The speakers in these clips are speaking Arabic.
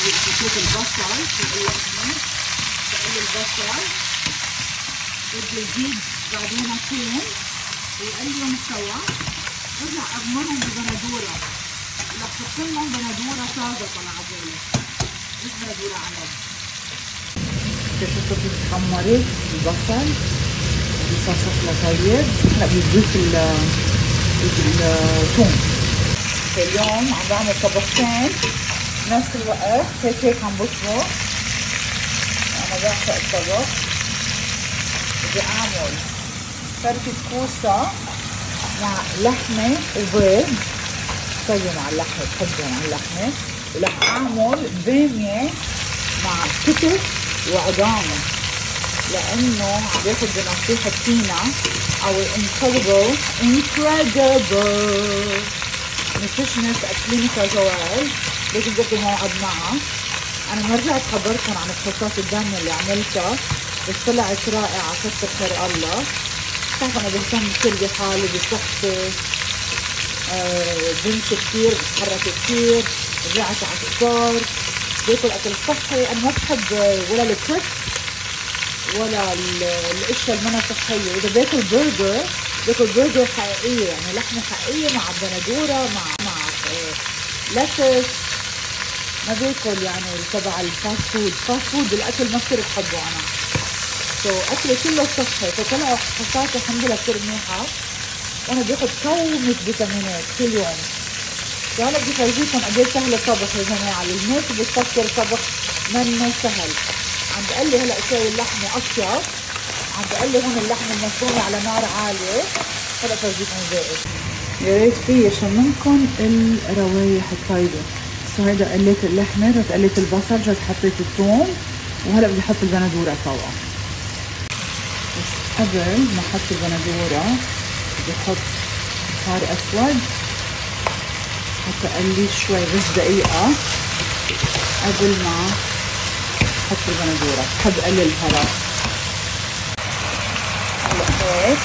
بشوف البصل في اللحمة، بقلي البصل، بدي اجيب بعدين ثوم وقليهم سوا، ارجع اغمرهم ببندورة، رح احط لهم بندورة طازة طلعت لي، مش بندورة عنب. شوفوا كيف تحمرت البصل، الصوص شكله طيب، هلا بضيف الثوم. اليوم عم بعمل طبختين بنفس الوقت، هيك عم بطبخ. انا بعشق الطبخ. بدي اعمل فركة كوسة مع لحمة وبيض، طيب مع اللحمة، بحبها مع اللحمة، ورح اعمل بامية مع كتف وعظامة، لانه عم باخد بنصيحة تينا او incredible nutritionist at Clinica Joel، لازم تاخدوا موعد معها. انا ما رجعت خبرتكم عن فحوصات الدم اللي عملتها، بس طلعت رائعة، كتر خير الله. بتعرف انا بهتم كثير بحالي بصحتي، بمشي كثير، بتحرك كثير، رجعت على الفطار، باكل اكل صحي. انا ما بحب ولا الكريسب ولا الاشياء المنا صحيه. اذا باكل برجر حقيقيه، يعني لحمه حقيقيه مع بندوره مع لتس، ما باكل يعني تبع الفاست فود الاكل ما كثير بحبه انا. اكلي كله صحي، فطلعوا فحوصاتي الحمد لله كثير منيحه، وانا باخذ كومة فيتامينات كل يوم. هلا بدي فرجيكم قد ايه سهل الطبخ يا جماعه، الناس بتفكر طبخ منه سهل. عم بقلي هلا شوي اللحمه اطيب، عم بقلي هون اللحمه المفرومه على نار عاليه، هلا فرجيكم الباقي. يا ريت في يشممكم الروايح الطيبه. هيدا قليت اللحمه، رحت قليت البصل، رحت حطيت الثوم، وهلا بدي احط البندوره فوقها. بس قبل ما احط البندوره بدي احط بهار اسود، حتى اقليه شوي بس دقيقه قبل ما احط البندوره. بحب اقلي البهارات. هلا هيك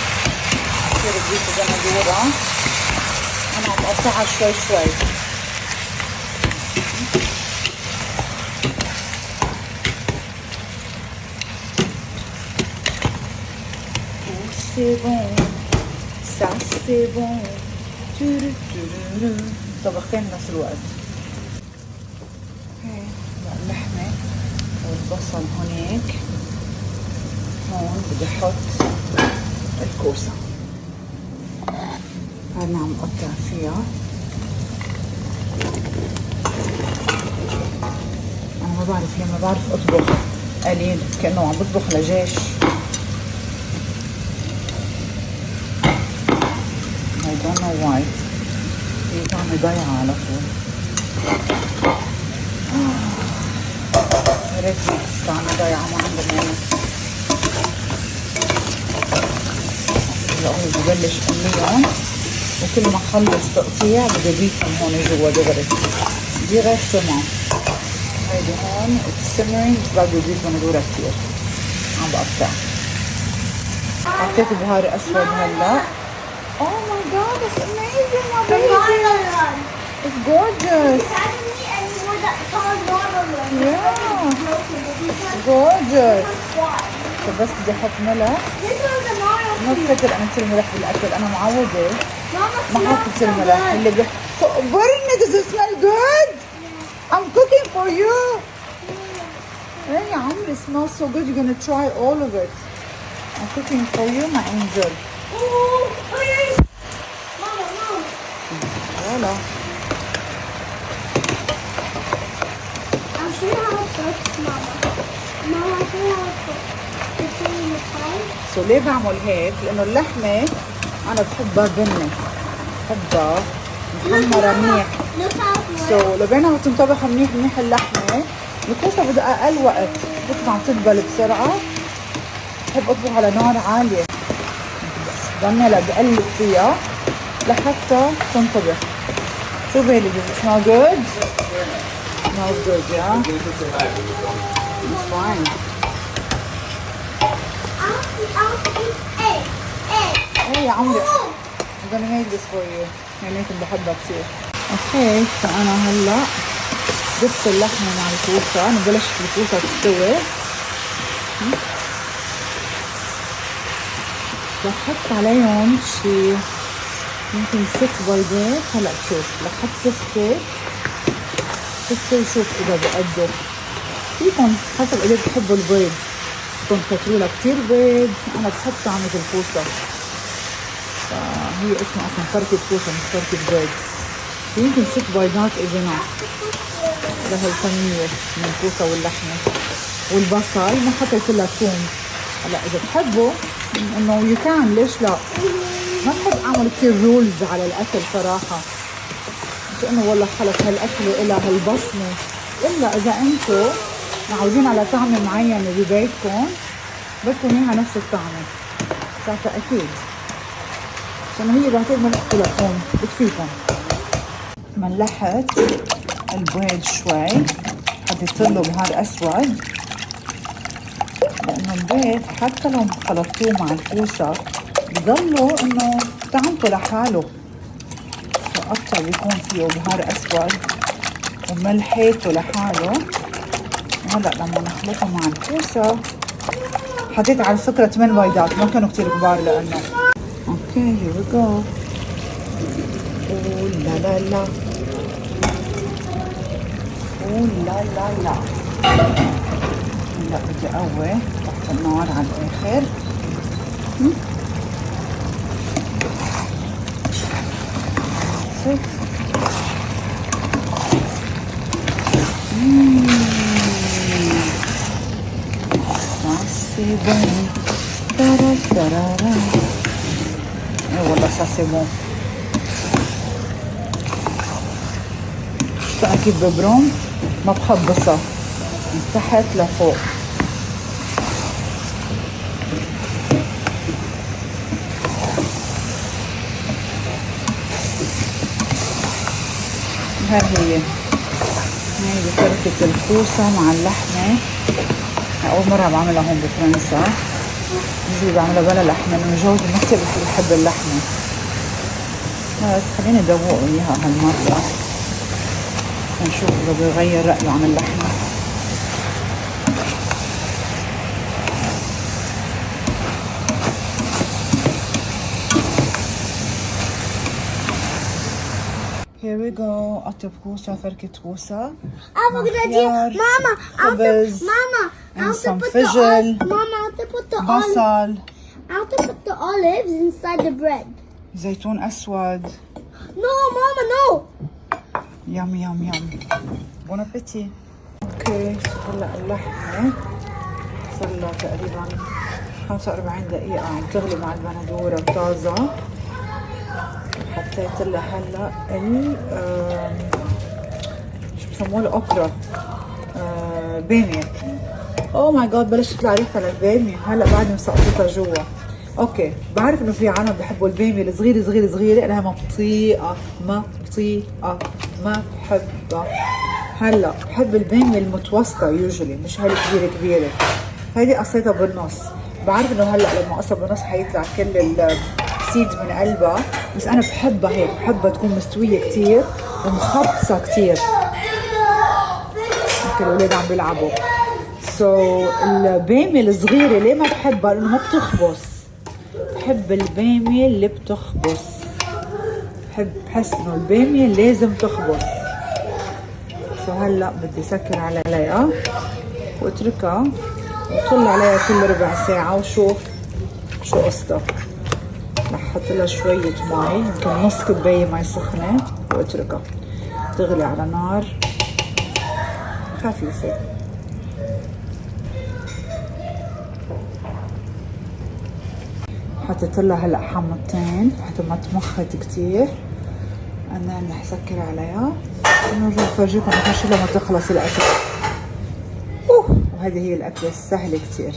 بصير تضيف البندوره، انا عم بقطعها شوي شوي. C'est bon, ça c'est bon. طبختين بنفس الوقت. هي اللحمة والبصل هونيك، هون بدي احط الكوسة، هذا عم قطع فيها. انا ما بعرف ليه، ما بعرف اطبخ قليل، كأنه عم بطبخ لجيش. I don't know why. هي طعمة ضايعة على طول. يا ريتني طعمة ضايعة ما عندهم يعني. هلا هون ببلش قليهم، وكل ما اخلص تقطيع بدي اضيفهم هون جوا دغري. دي غير سمع. هيدي هون السمرينج، بس بدي اضيف بندورة كتير. عم بقطع. حطيت بهار اسود هلا. Oh my god, it's amazing, my baby. It's gorgeous. Yeah, gorgeous. بس بدي احط ملح. ما بفكر انا كثير ملح بالاكل، انا معوده ما حاطه كثير ملح. اللي برني. Does it smell good? I'm cooking for you. Hey يا عمري, it smells so good. You're gonna try all of it. I'm cooking for you, my angel. Voilà. ليه بعمل هيك؟ لانه اللحمه انا بحبها بني، بحبها محمره منيح. لبينها تنطبخ منيح اللحمه. الكوسه بدها اقل وقت، بتطلع تدبل بسرعه. بحب اطبخ على نار عاليه، ضلني هلا بقلب فيها لحتى تنطبخ. شو بيلي؟ does it smell good? Smells good, yeah? It's fine. ايه يا عمري, I'm gonna make this for you. يعني كنت بحبها كثير. اوكي, فانا هلا ضفت اللحمة مع الكوسة. أنا بلشت الكوسة تستوي. رح احط عليهم شي يمكن 6 بيضات. هلا بشوف رح احط 6 وشوف اذا بقدر. فيكم حسب اذا بتحبوا البيض بدكم تكتروا لها كثير بيض. انا بحب طعمة الكوسة، فهي اسمها اصلا فركة كوسة مش فركة بيض. يمكن 6 بيضات اذا لهالكمية من الكوسة واللحمة والبصل. ما حطيت لها ثوم. هلا اذا بتحبوا انه يكان ليش لا، ما بحب اعمل كثير رولز على الاكل صراحه، مش انه والله خلص هالاكله الها هالبصمه، الا اذا انتم معودين على طعمه معينه ببيتكم بدكم اياها نفس الطعمه ساعتها اكيد. عشان هي بعتقد ما بحط لها ثوم بكفيكم. ملحت البيض شوي، حطيت له بهار اسود لانه البيض حتى لو خلطتوه مع الكوسه بضلوا انه طعمته لحاله، فاكتر بيكون فيه بهار اسود وملحيته لحاله. وهلا لما نخلطه مع الكوسه حطيت على فكره 8 بيضات، ما كانوا كتير كبار لانه اوكي هير وي جو. لا لا لا لا لا لا. هلا بدي اقوي تحت النار على الاخر. ساسي بون ترى ترى. اي والله ساسي بون. اكيد ببروم ما بخبصها من تحت لفوق. هاي فركة الكوسة مع اللحمة. أول مرة بعملها هون بفرنسا، بيجي بعملها بلا لحمة لأنه جوزي ما كتير بحب اللحمة. بس خليني أدوقه إياها هالمرة نشوف إذا بيغير رأيه عن اللحمة. Here we go. قطب كوسة، فركة كوسة. I'm gonna do, Mama. خبز and some فجل. Mama, I'll put the بصل. I'll put the olives inside the bread. زيتون أسود. No, Mama, no. يم يم يم. بون ابيتي. اوكي هلا اللحمة صار لها تقريبا 45 دقيقة عم تغلي مع البندورة طازة. حطيت لها هلا شو بسموه الأوكرا، بامية. اوه ماي جاد بلشت تطلع ريحة للبامية هلا بعد مسقطتها جوا. اوكي بعرف انه في عالم بحبوا البامية الصغيرة صغيرة صغيرة، انا ما بطيئة ما بحبها. هلا بحب البامية المتوسطة يوجولي، مش هالكبيرة كبيرة. هيدي قصيتها بالنص. بعرف انه هلا لما قصها بالنص حيطلع كل السيدز من قلبها، بس انا بحبها هيك، بحبها تكون مستوية كتير ومخبصة كتير. يمكن الاولاد عم بيلعبوا. البامية الصغيرة ليه ما بحبها؟ لانه ما بتخبص. بحب البامية اللي بتخبص. بحس انه البامية لازم تخبص. هلا بدي سكر عليها واتركها وطلع عليها كل ربع ساعة وشوف شو قصتها. رح احط لها شوية مي، يمكن نص كوباية مي سخنة واتركها تغلي على نار خفيفة. حطيت لها هلا حمضتين حتى ما تمخت كتير. انا رح سكر عليها ونرجع نفرجيكم لما تخلص الاكل. وهذه هي الاكله السهله كتير.